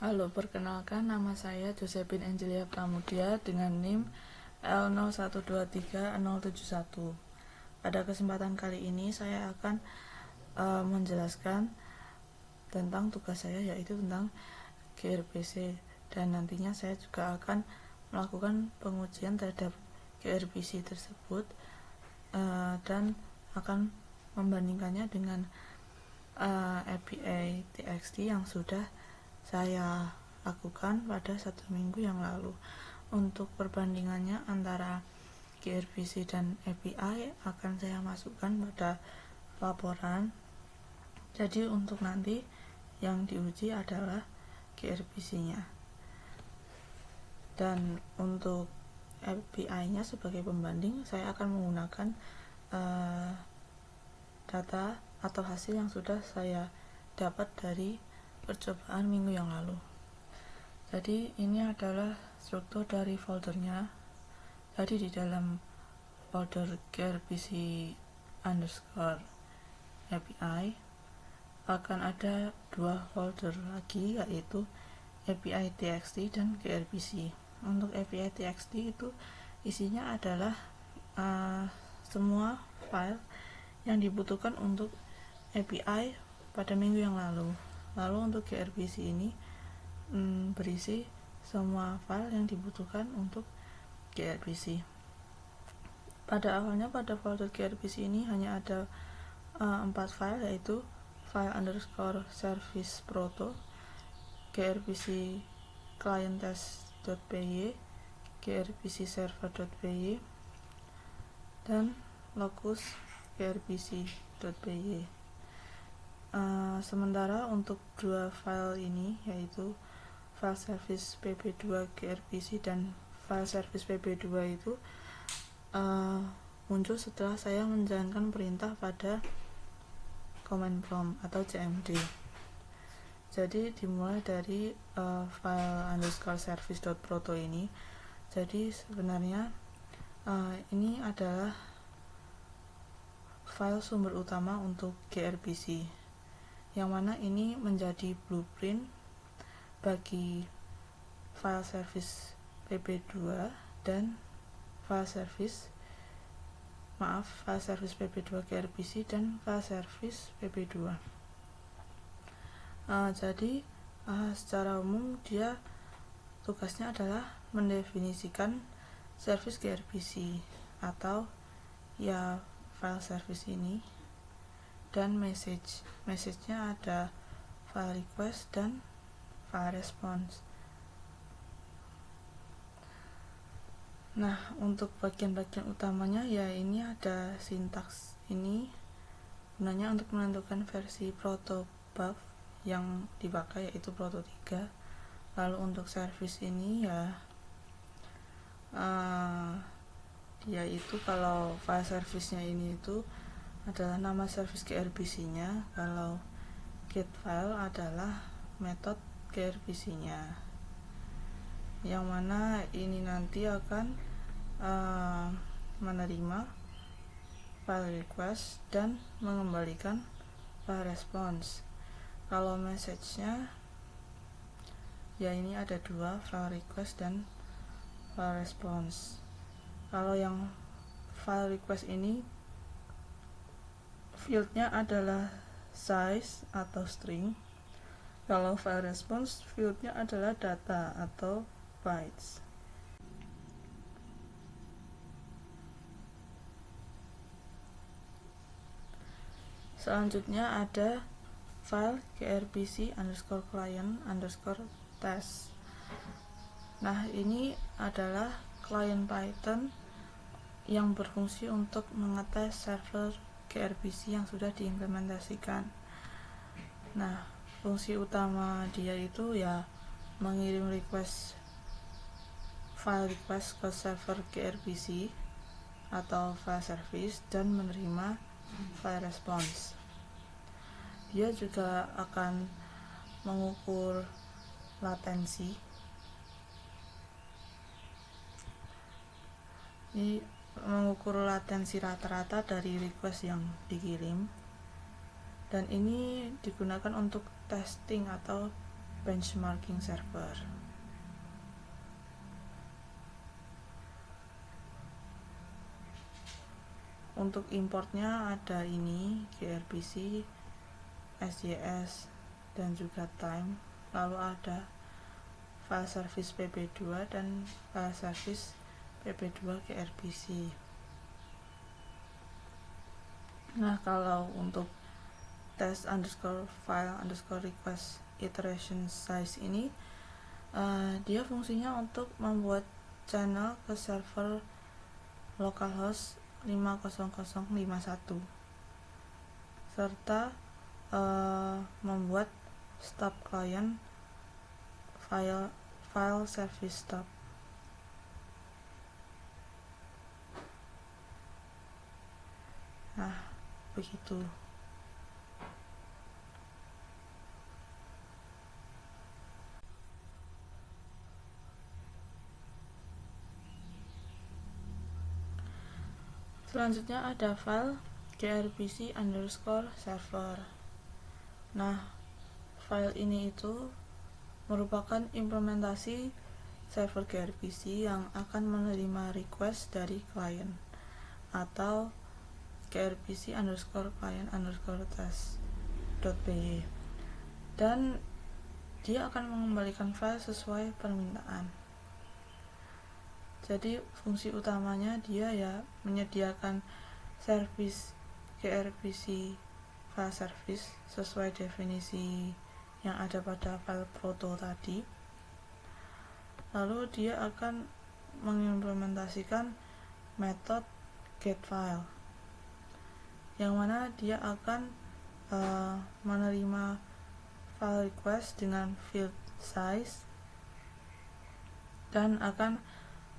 Halo, perkenalkan nama saya Josephine Angelia Pramudia dengan NIM L0123-071. Pada kesempatan kali ini saya akan menjelaskan tentang tugas saya, yaitu tentang GRPC, dan nantinya saya juga akan melakukan pengujian terhadap GRPC tersebut dan akan membandingkannya dengan API TXT yang sudah saya lakukan pada 1 minggu yang lalu. Untuk perbandingannya antara GRPC dan API akan saya masukkan pada laporan. Jadi untuk nanti yang diuji adalah GRPC-nya, dan untuk API-nya sebagai pembanding saya akan menggunakan data atau hasil yang sudah saya dapat dari percobaan minggu yang lalu. Jadi ini adalah struktur dari foldernya. Jadi di dalam folder grpc underscore API akan ada 2 folder lagi, yaitu API TXT dan grpc. Untuk API TXT itu isinya adalah semua file yang dibutuhkan untuk API pada minggu yang lalu. Lalu untuk grpc ini berisi semua file yang dibutuhkan untuk grpc. Pada awalnya pada folder grpc ini hanya ada 4 file, yaitu file underscore service proto, grpc client test.py, grpc server.py, dan locus grpc.py. Sementara untuk 2 file ini, yaitu file service pb2 grpc dan file service pb2 itu muncul setelah saya menjalankan perintah pada command prompt atau CMD. Jadi dimulai dari file underscore service.proto ini. Jadi sebenarnya ini adalah file sumber utama untuk grpc, yang mana ini menjadi blueprint bagi file service pb2 dan file service pb2 grpc dan file service pb2. Jadi secara umum dia tugasnya adalah mendefinisikan service grpc atau ya file service ini, dan message-nya ada file request dan file response. Nah, untuk bagian-bagian utamanya ya ini ada sintaks ini gunanya untuk menentukan versi protobuf yang dipakai, yaitu proto 3. Lalu untuk service ini yaitu kalau file service-nya ini itu adalah nama service grpc-nya, kalau get file adalah metode grpc-nya, yang mana ini nanti akan menerima file request dan mengembalikan file response. Kalau message-nya ya ini ada 2, file request dan file response. Kalau yang file request ini fieldnya adalah size atau string. Kalau file response fieldnya adalah data atau bytes. Selanjutnya ada file grpc underscore client underscore test. Nah, ini adalah client Python yang berfungsi untuk mengetes server grpc yang sudah diimplementasikan. Nah, fungsi utama dia itu ya mengirim file request ke server grpc atau file service dan menerima file response. Dia juga akan mengukur latensi. Ini mengukur latensi rata-rata dari request yang dikirim, dan ini digunakan untuk testing atau benchmarking server. Untuk importnya ada ini gRPC, SJS, dan juga time. Lalu ada file service pp2 dan file service pp2 gRPC. Nah, kalau untuk test underscore file underscore request iteration size ini, dia fungsinya untuk membuat channel ke server localhost 50051 serta membuat stub client file service stub. Nah, begitu. Selanjutnya ada file gRPC underscore server. Nah, file ini itu merupakan implementasi server gRPC yang akan menerima request dari klien atau gRPC underscore client underscore test.py, dan dia akan mengembalikan file sesuai permintaan. Jadi fungsi utamanya dia ya menyediakan service gRPC file service sesuai definisi yang ada pada file proto tadi. Lalu dia akan mengimplementasikan metode getFile, yang mana dia akan menerima file request dengan field size dan akan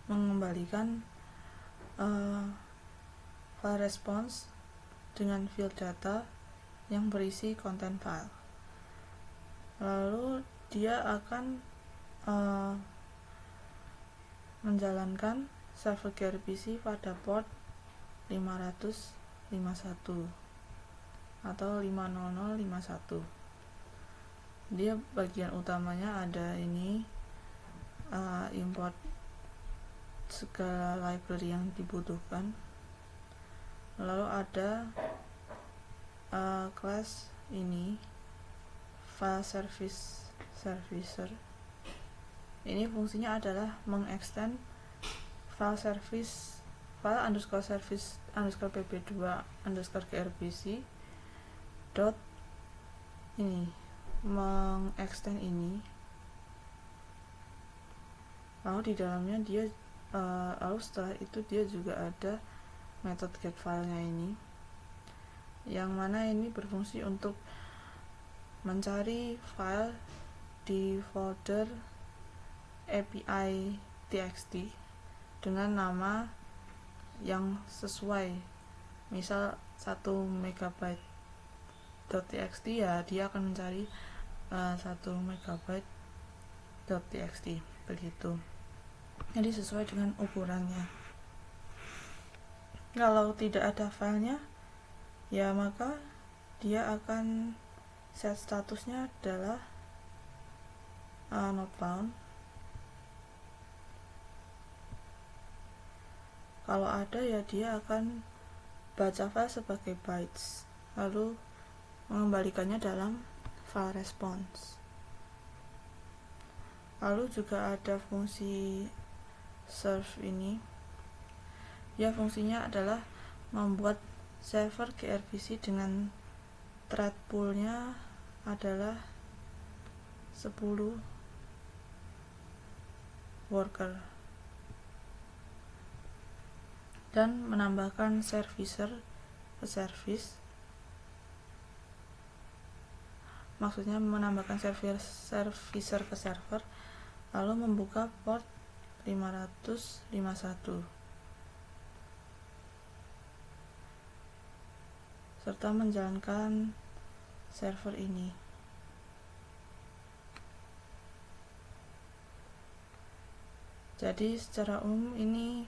mengembalikan file response dengan field data yang berisi konten file. Lalu dia akan menjalankan server gRPC pada port 551 atau 50051. Dia bagian utamanya ada ini import segala library yang dibutuhkan. Lalu ada class ini file service servicer. Ini fungsinya adalah mengextend file service file underscore service underscore pp2 underscore gRPC dot ini, mengextend ini. Lalu di dalamnya dia lalu setelah itu dia juga ada metode getFile-nya ini, yang mana ini berfungsi untuk mencari file di folder API txt dengan nama yang sesuai. Misal 1 MB .txt, ya dia akan mencari 1 MB .txt, begitu. Jadi sesuai dengan ukurannya. Kalau tidak ada filenya, ya maka dia akan set statusnya adalah not found. Kalau ada, ya dia akan baca file sebagai bytes, lalu mengembalikannya dalam file response. Lalu juga ada fungsi serve ini. Ya, fungsinya adalah membuat server gRPC dengan thread poolnya adalah 10 worker dan menambahkan servicer ke service. Maksudnya menambahkan servicer ke server, lalu membuka port 551 serta menjalankan server ini. Jadi secara umum ini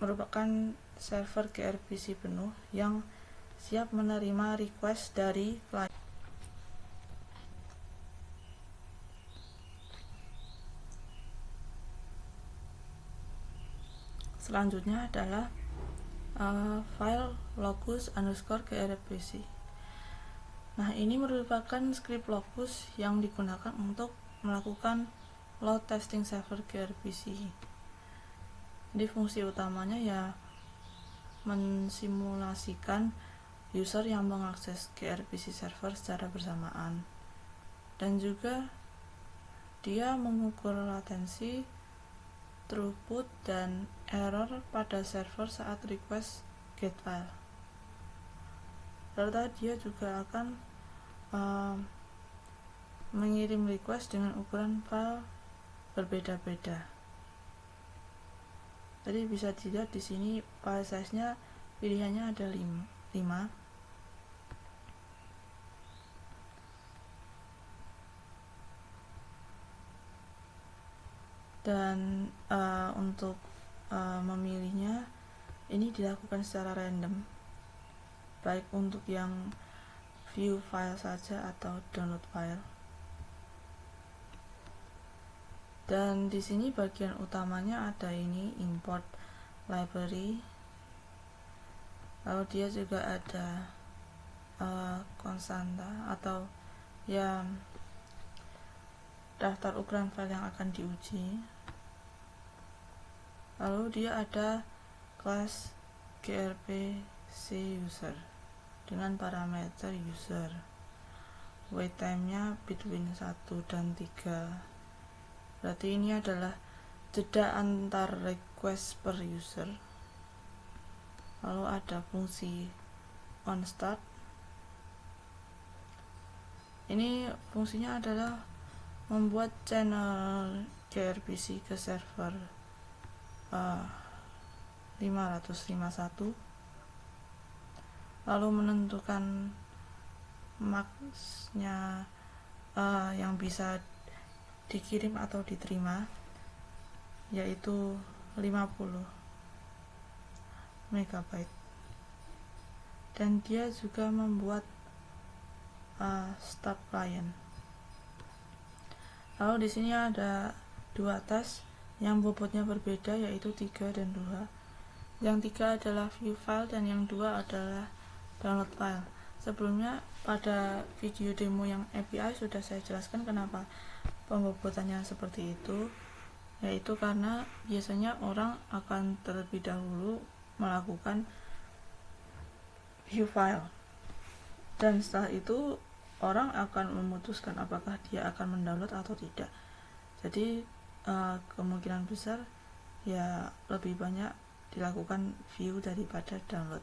merupakan server gRPC penuh yang siap menerima request dari klien. selanjutnya adalah file locus_grpc. Nah, ini merupakan script locus yang digunakan untuk melakukan load testing server grpc. Jadi fungsi utamanya ya mensimulasikan user yang mengakses grpc server secara bersamaan, dan juga dia mengukur latensi, throughput, dan error pada server saat request get file. Serta dia juga akan mengirim request dengan ukuran file berbeda-beda. Jadi bisa dilihat di sini file size-nya pilihannya ada 5. Dan untuk memilihnya ini dilakukan secara random, baik untuk yang view file saja atau download file. Dan di sini bagian utamanya ada ini import library, lalu dia juga ada konstanta atau ya daftar ukuran file yang akan diuji. Lalu dia ada kelas grpc user dengan parameter user, wait time-nya between 1 dan 3. Berarti ini adalah jeda antar request per user. Lalu ada fungsi onStart. Ini fungsinya adalah membuat channel grpc ke server 551, lalu menentukan max-nya yang bisa dikirim atau diterima, yaitu 50 MB. Dan dia juga membuat stub client. Lalu di sini ada 2 tes yang bobotnya berbeda, yaitu 3 dan 2. Yang 3 adalah view file dan yang 2 adalah download file. Sebelumnya pada video demo yang API sudah saya jelaskan kenapa pembobotannya seperti itu, yaitu karena biasanya orang akan terlebih dahulu melakukan view file, dan setelah itu orang akan memutuskan apakah dia akan mendownload atau tidak. Jadi kemungkinan besar ya lebih banyak dilakukan view daripada download.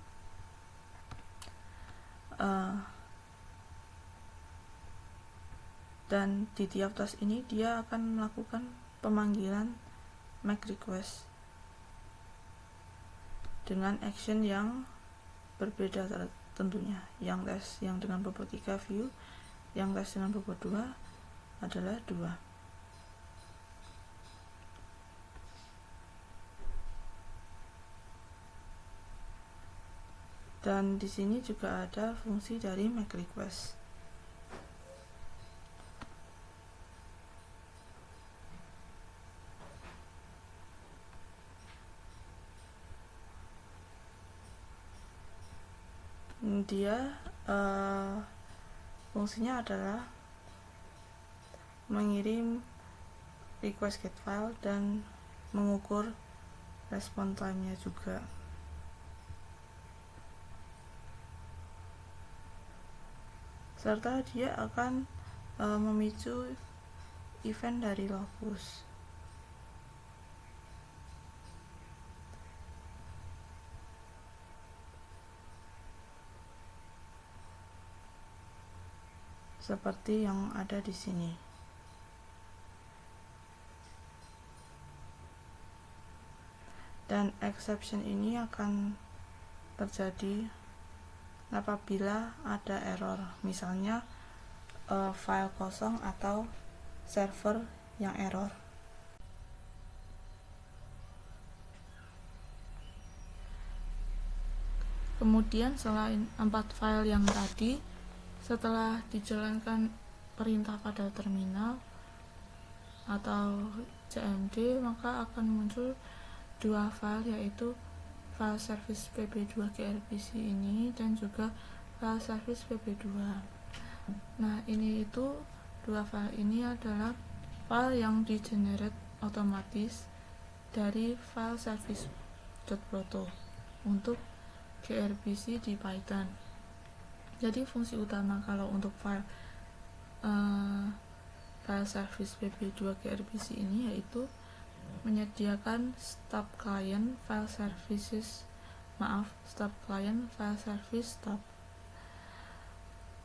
Dan di tiap tes ini dia akan melakukan pemanggilan make request dengan action yang berbeda tentunya. Yang tes yang dengan bobot 3 view, yang tes dengan bobot 2 adalah 2. Dan di sini juga ada fungsi dari make request. Dia fungsinya adalah mengirim request get file dan mengukur respon time-nya juga. Serta dia akan memicu event dari locus. Seperti yang ada di sini. Dan exception ini akan terjadi apabila ada error, misalnya file kosong atau server yang error. Kemudian selain 4 file yang tadi, setelah dijalankan perintah pada terminal atau CMD, maka akan muncul dua file, yaitu file service pb2 gRPC ini dan juga file service pb2. Nah, ini itu dua file ini adalah file yang di-generate otomatis dari file service.proto untuk gRPC di Python. Jadi fungsi utama kalau untuk file service pb2 gRPC ini yaitu menyediakan stub client file service stub,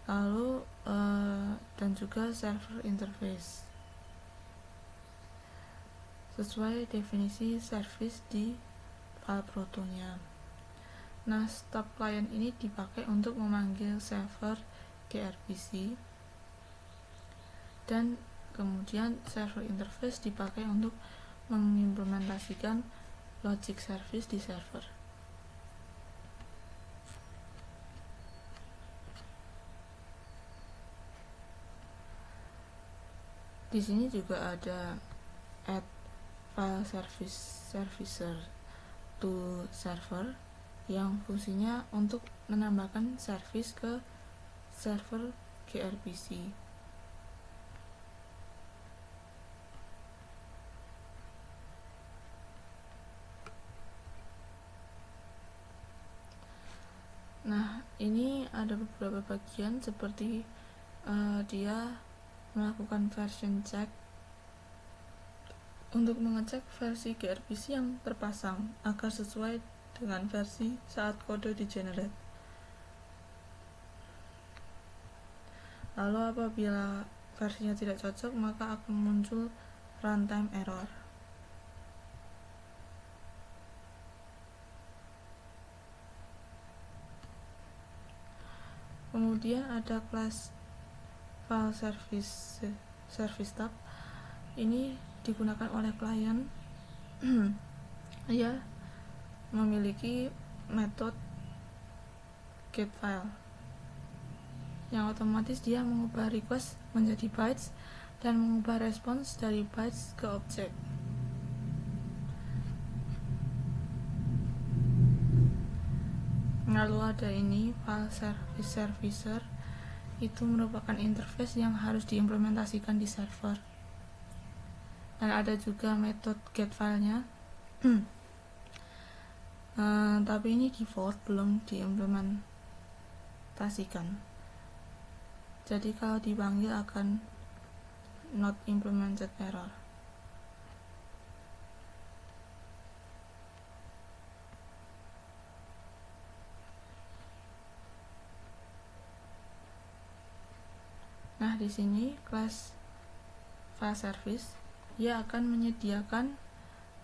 lalu dan juga server interface sesuai definisi service di file protonya. Nah, stub client ini dipakai untuk memanggil server gRPC, dan kemudian server interface dipakai untuk mengimplementasikan logic service di server. Di sini juga ada add file servicer to server yang fungsinya untuk menambahkan service ke server gRPC. Nah, ini ada beberapa bagian seperti dia melakukan version check untuk mengecek versi gRPC yang terpasang agar sesuai dengan versi saat kode di-generate. Lalu apabila versinya tidak cocok, maka akan muncul runtime error. Kemudian ada kelas file service stub. Ini digunakan oleh klien ya memiliki metode getFile yang otomatis dia mengubah request menjadi bytes dan mengubah response dari bytes ke objek. Lalu ada ini file service servicer, itu merupakan interface yang harus diimplementasikan di server. Dan ada juga metode getFile-nya. Tapi ini default, belum diimplementasikan. Jadi kalau dipanggil akan not implemented error. Nah, di sini kelas file service dia akan menyediakan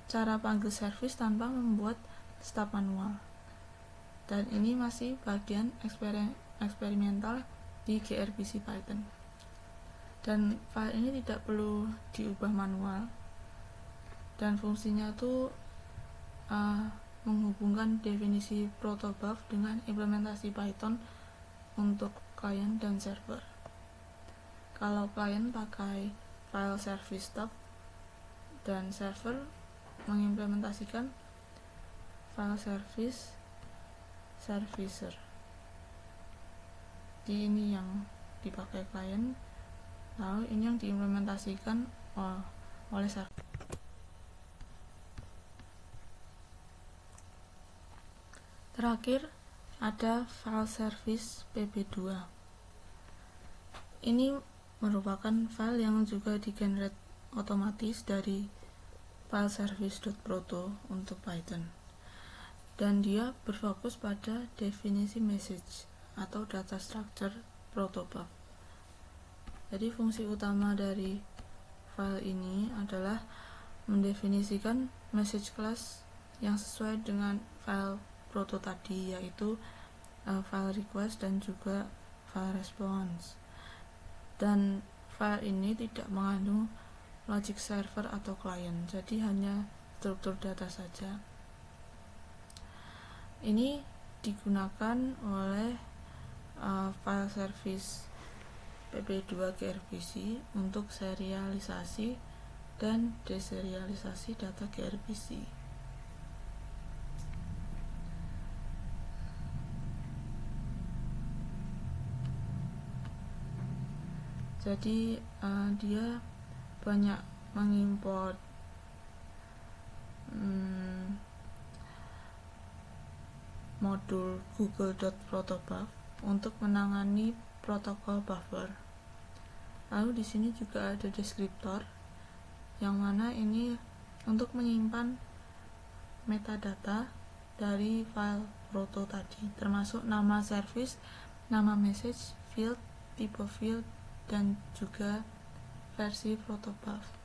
cara panggil service tanpa membuat stub manual. Dan ini masih bagian eksperimental di gRPC Python. Dan file ini tidak perlu diubah manual. Dan fungsinya tuh menghubungkan definisi protobuf dengan implementasi Python untuk klien dan server. Kalau klien pakai file service stub dan server mengimplementasikan file service servicer. Ini yang dipakai klien, lalu ini yang diimplementasikan oleh server. Terakhir ada file service pb2. Ini merupakan file yang juga di-generate otomatis dari file service.proto untuk Python, dan dia berfokus pada definisi message atau data structure protobuf. Jadi fungsi utama dari file ini adalah mendefinisikan message class yang sesuai dengan file proto tadi, yaitu file request dan juga file response. Dan file ini tidak mengandung logic server atau klien, jadi hanya struktur data saja. Ini digunakan oleh file service pb2 gRPC untuk serialisasi dan deserialisasi data gRPC. Jadi dia banyak mengimport modul google.protobuf untuk menangani protokol buffer. Lalu di sini juga ada deskriptor, yang mana ini untuk menyimpan metadata dari file proto tadi, termasuk nama service, nama message, field, tipe field, dan juga versi protobuf.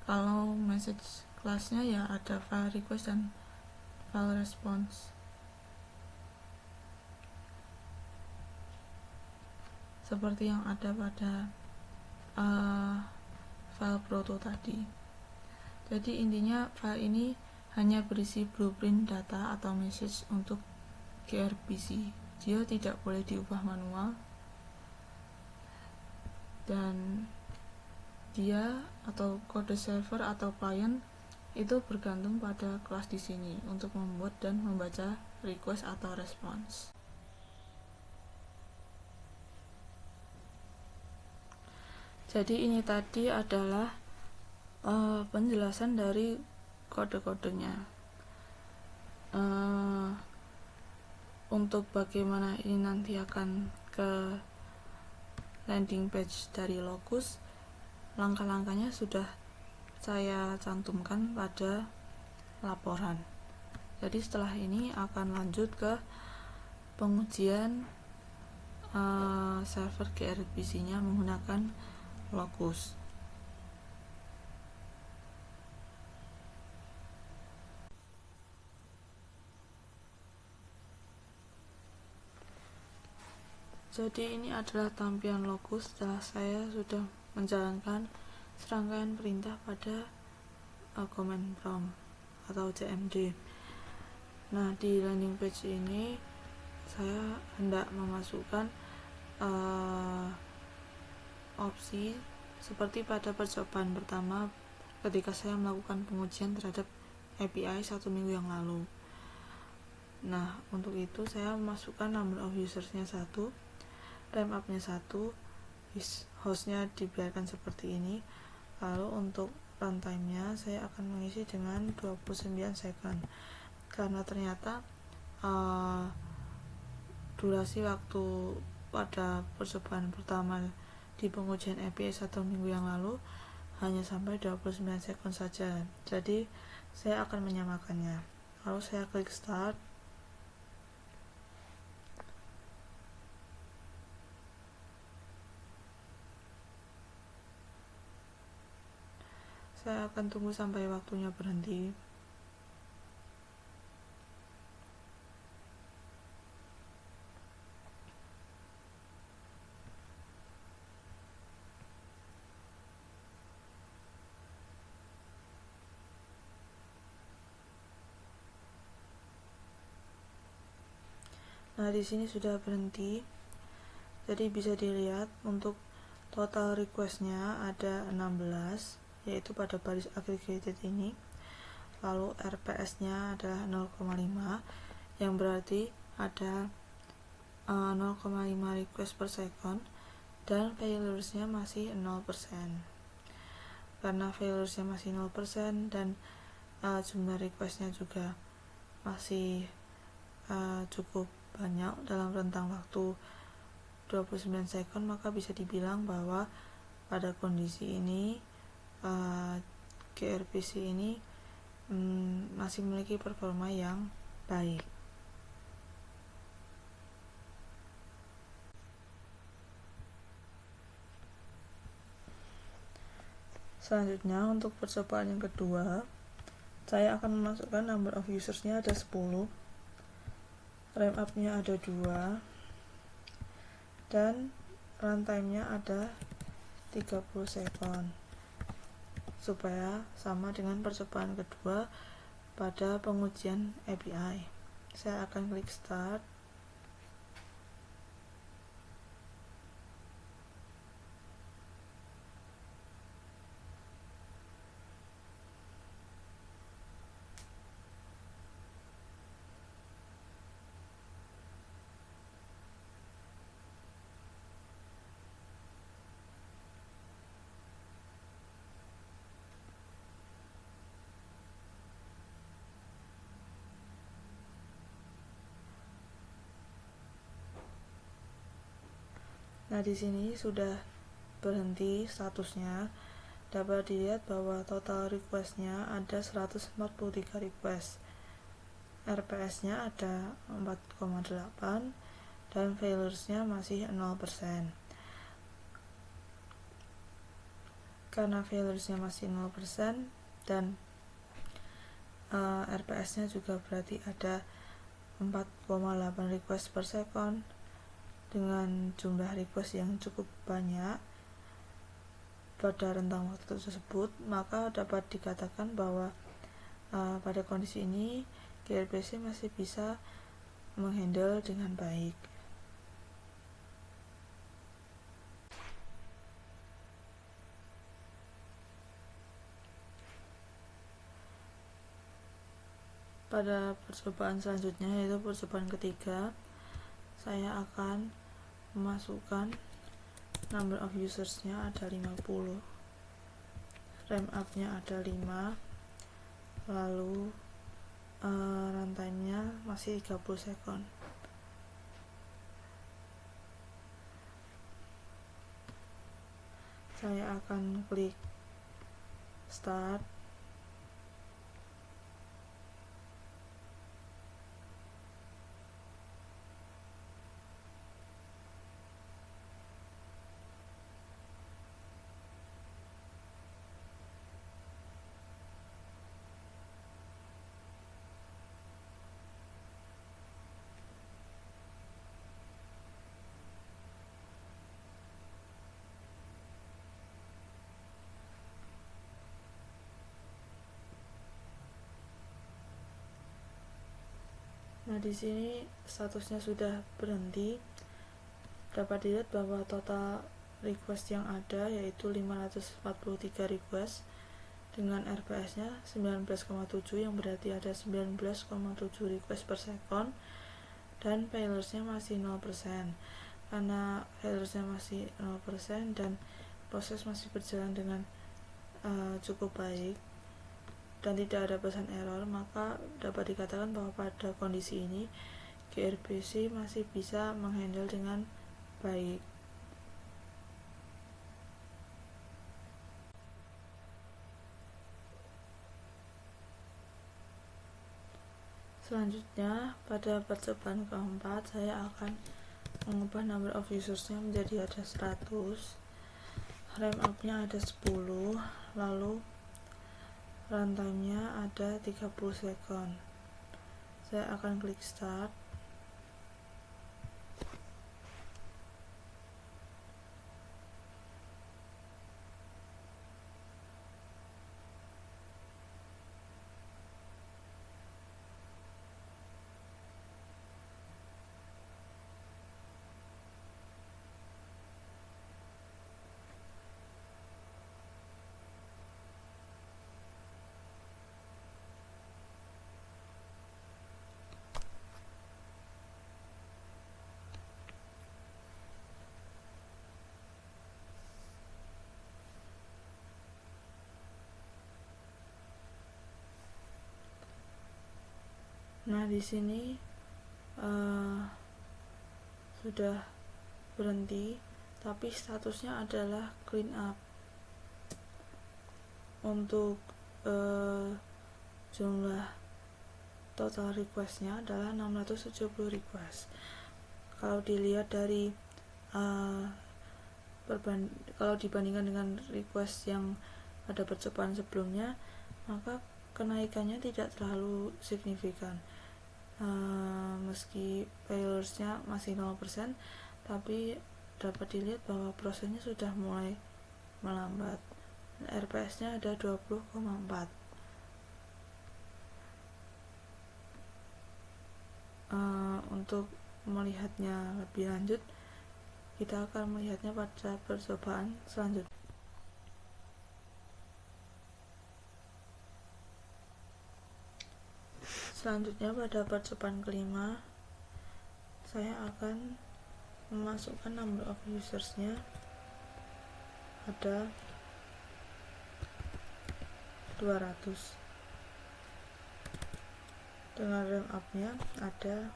Kalau message kelasnya ya ada file request dan file response, seperti yang ada pada file proto tadi. Jadi intinya file ini hanya berisi blueprint data atau message untuk gRPC. Dia tidak boleh diubah manual, dan dia atau kode server atau client itu bergantung pada kelas di sini untuk membuat dan membaca request atau response. Jadi ini tadi adalah penjelasan dari kode-kodenya. Untuk bagaimana ini nanti akan ke landing page dari Locus, langkah-langkahnya sudah saya cantumkan pada laporan. Jadi setelah ini akan lanjut ke pengujian server gRPC-nya menggunakan Locus. Jadi ini adalah tampilan Locus setelah saya sudah menjalankan serangkaian perintah pada command prompt atau CMD. Nah, di landing page ini saya hendak memasukkan opsi seperti pada percobaan pertama ketika saya melakukan pengujian terhadap API 1 minggu yang lalu. Nah, untuk itu saya memasukkan number of usersnya 1, time up-nya 1, hostnya dibiarkan seperti ini. Lalu untuk runtime-nya saya akan mengisi dengan 29 second, karena ternyata durasi waktu pada percobaan pertama di pengujian API 1 minggu yang lalu hanya sampai 29 second saja. Jadi saya akan menyamakannya. Lalu saya klik start. Saya akan tunggu sampai waktunya berhenti. Nah, di sini sudah berhenti. Jadi bisa dilihat untuk total requestnya ada 16, yaitu pada baris aggregated ini. Lalu RPS-nya adalah 0,5, yang berarti ada 0,5 request per second, dan failures-nya masih 0%. Karena failures-nya masih 0% dan jumlah request-nya juga masih cukup banyak dalam rentang waktu 29 second, maka bisa dibilang bahwa pada kondisi ini gRPC ini masih memiliki performa yang baik. Selanjutnya untuk percobaan yang kedua, saya akan memasukkan number of usersnya ada 10, ramp up-nya ada 2, dan runtime-nya ada 30 second, supaya sama dengan percobaan kedua pada pengujian API. Saya akan klik start. Nah, di sini sudah berhenti statusnya. Dapat dilihat bahwa total requestnya ada 143 request. RPS-nya ada 4,8 dan failures-nya masih 0%. Karena failures-nya masih 0% dan RPS-nya juga berarti ada 4,8 request per second dengan jumlah request yang cukup banyak pada rentang waktu tersebut, maka dapat dikatakan bahwa pada kondisi ini gRPC masih bisa menghandle dengan baik. Pada percobaan selanjutnya, yaitu percobaan ketiga, saya akan memasukkan number of users-nya ada 50, RAM up-nya ada 5, lalu runtime-nya masih 30 second. Saya akan klik start. Nah, di sini statusnya sudah berhenti. Dapat dilihat bahwa total request yang ada yaitu 543 request dengan RPS-nya 19,7, yang berarti ada 19,7 request per second, dan failures-nya masih 0%. Karena failures-nya masih 0% dan proses masih berjalan dengan cukup baik dan tidak ada pesan error, maka dapat dikatakan bahwa pada kondisi ini gRPC masih bisa menghandle dengan baik. Selanjutnya, pada percobaan keempat, saya akan mengubah number of users-nya menjadi ada 100, RAM up-nya ada 10, lalu runtime-nya ada 30 second. Saya akan klik start. Nah, di sini sudah berhenti, tapi statusnya adalah clean up. Untuk jumlah total requestnya adalah 670 request. Kalau dilihat dari kalau dibandingkan dengan request yang pada percobaan sebelumnya, maka kenaikannya tidak terlalu signifikan. Meski failures-nya masih 0%, tapi dapat dilihat bahwa prosesnya sudah mulai melambat. RPS-nya ada 20,4. Untuk melihatnya lebih lanjut, kita akan melihatnya pada percobaan selanjutnya. Selanjutnya, pada percobaan kelima, saya akan memasukkan number of users-nya ada 200 dengan RAM up-nya ada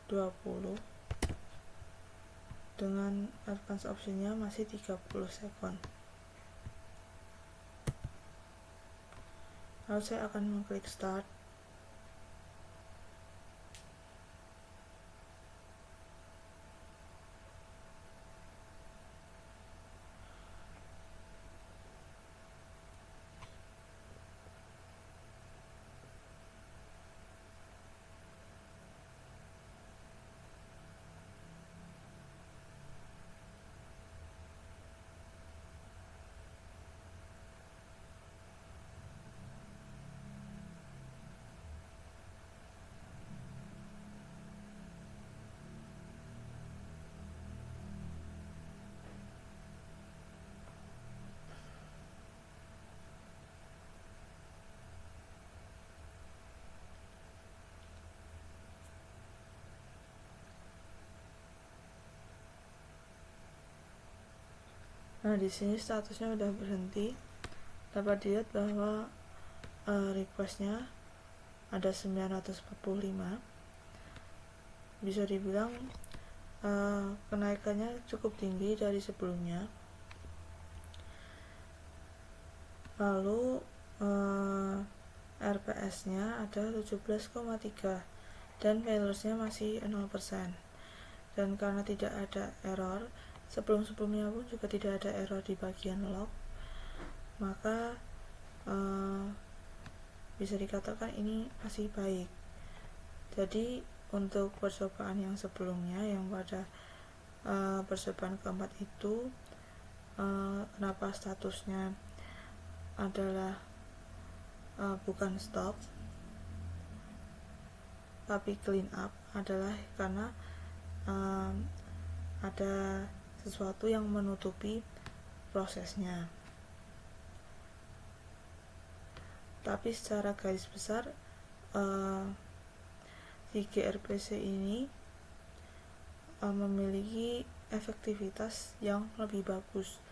20, dengan advance optionnya masih 30 second. Lalu saya akan mengklik start. Nah, di sini statusnya udah berhenti. Dapat dilihat bahwa requestnya ada 945. Bisa dibilang kenaikannya cukup tinggi dari sebelumnya. Lalu RPS-nya ada 17,3 dan failures-nya masih 0%. Dan karena tidak ada error, sebelum-sebelumnya pun juga tidak ada error di bagian log, maka bisa dikatakan ini masih baik. Jadi untuk percobaan yang sebelumnya, yang pada percobaan keempat itu, kenapa statusnya adalah bukan stop tapi clean up, adalah karena ada sesuatu yang menutupi prosesnya. Tapi secara garis besar si gRPC ini memiliki efektivitas yang lebih bagus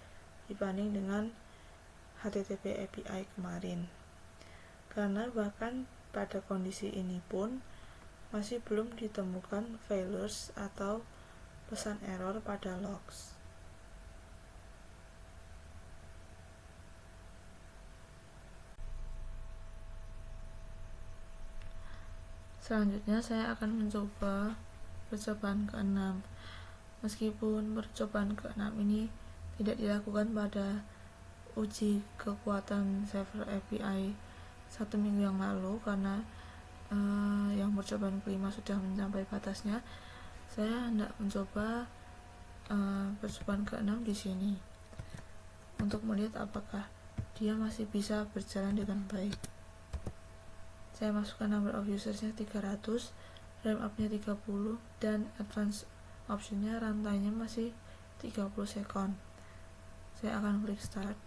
dibanding dengan HTTP API kemarin, karena bahkan pada kondisi ini pun masih belum ditemukan failures atau pesan error pada logs. Selanjutnya saya akan mencoba percobaan ke-6. Meskipun percobaan ke-6 ini tidak dilakukan pada uji kekuatan server API 1 minggu yang lalu, karena yang percobaan kelima sudah mencapai batasnya, saya hendak mencoba percobaan ke-6 di sini untuk melihat apakah dia masih bisa berjalan dengan baik. Saya masukkan number of usersnya 300, RAM up-nya 30, dan advance optionnya rantainya masih 30 second. Saya akan klik start.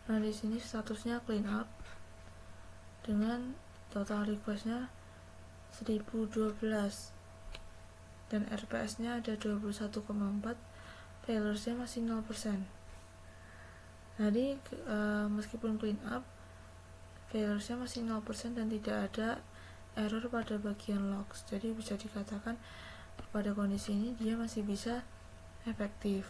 Nah, di sini statusnya clean up dengan total requestnya 1012 dan RPS-nya ada 21,4, failures-nya masih 0%. Jadi meskipun clean up, failures-nya masih 0% dan tidak ada error pada bagian logs. Jadi bisa dikatakan pada kondisi ini dia masih bisa efektif.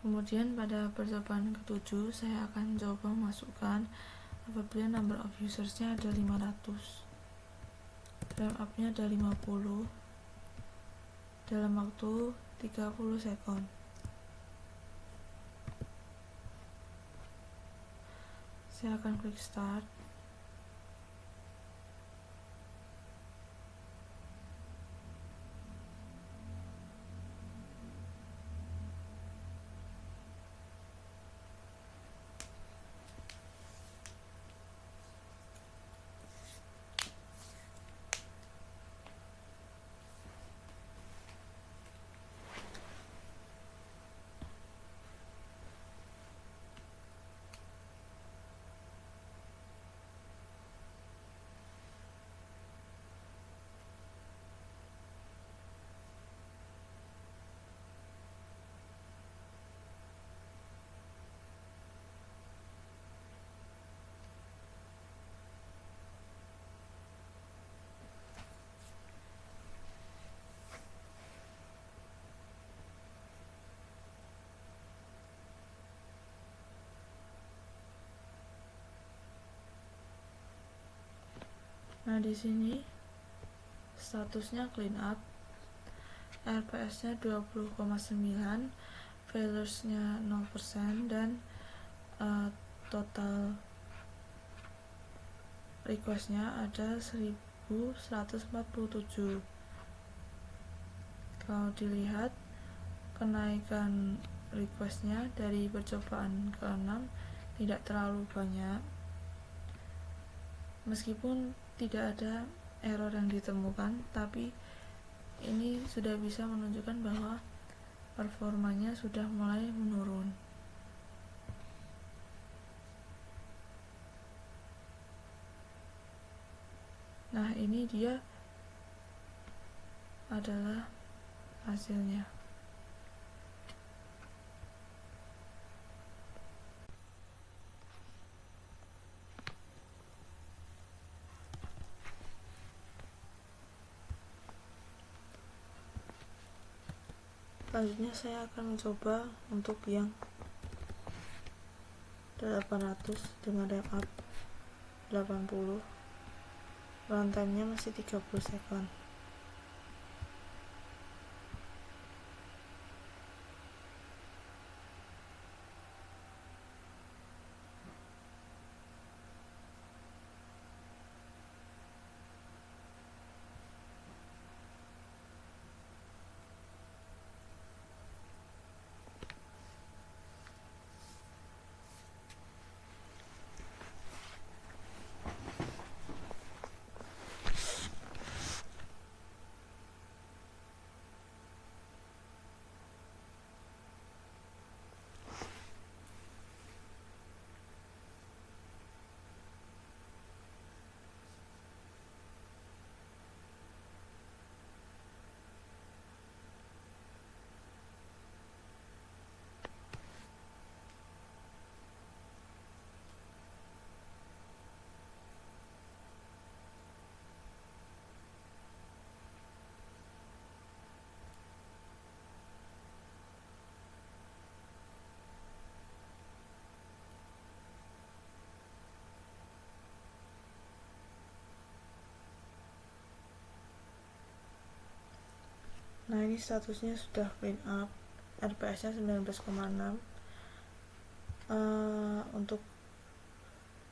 Kemudian pada percobaan ke-7 saya akan coba masukkan apabila number of usersnya ada 500, RAM up-nya ada 50, dalam waktu 30 sekon. Saya akan klik start. Nah, di sini statusnya clean up, RPS-nya 20,9, failures-nya 0%, dan total request-nya ada 1147. Kalau dilihat kenaikan request-nya dari percobaan ke-6 tidak terlalu banyak, meskipun tidak ada error yang ditemukan, tapi ini sudah bisa menunjukkan bahwa performanya sudah mulai menurun. Nah, ini dia adalah hasilnya. Selanjutnya saya akan mencoba untuk yang 800 dengan ramp up 80. Runtime-nya masih 30 sekon. Nah, ini statusnya sudah clean up, RPS-nya 19,6. Untuk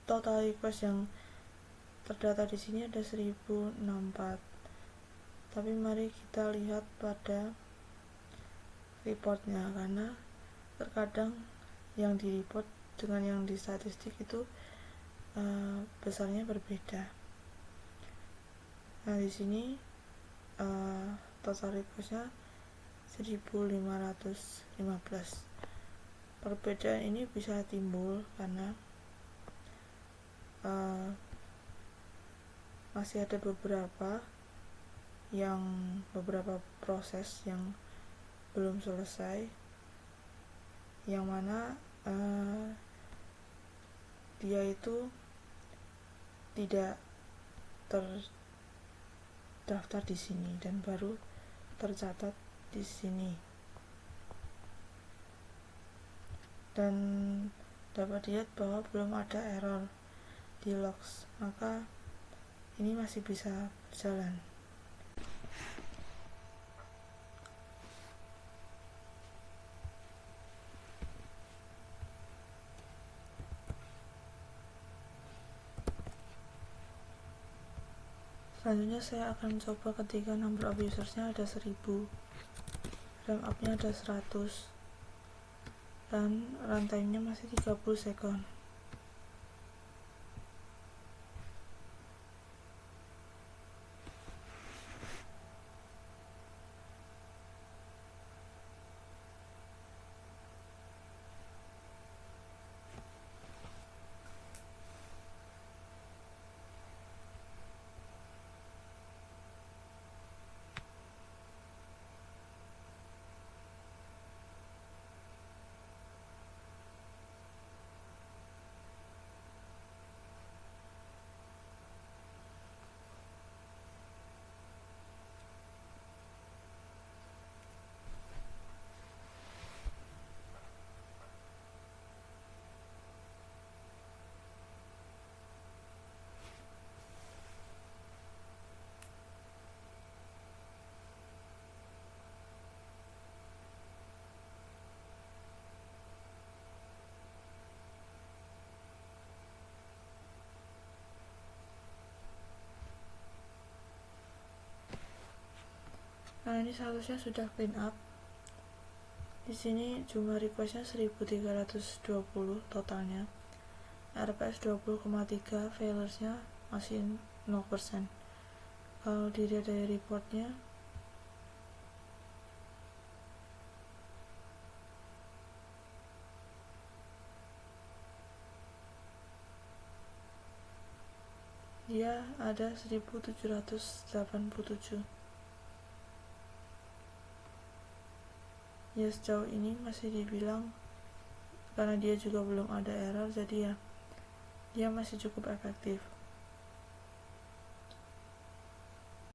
total request yang terdata di sini ada 1064. Tapi mari kita lihat pada reportnya, karena terkadang yang di report dengan yang di statistik itu besarnya berbeda. Nah, di sini total request-nya 1515. Perbedaan ini bisa timbul karena masih ada beberapa proses yang belum selesai, yang mana dia itu tidak terdaftar di sini dan baru tercatat di sini, dan dapat dilihat bahwa belum ada error di logs, maka ini masih bisa berjalan. Selanjutnya saya akan coba ketika number of usersnya ada 1000, RAM up-nya ada 100, dan runtime-nya masih 30 second. Nah, ini seharusnya sudah clean up. Di sini jumlah requestnya 1320 totalnya. RPS 20,3, failersnya masih 0%. Kalau dilihat dari reportnya, dia ada 1787. Ya, sejauh ini masih dibilang, karena dia juga belum ada error, jadi ya dia masih cukup efektif.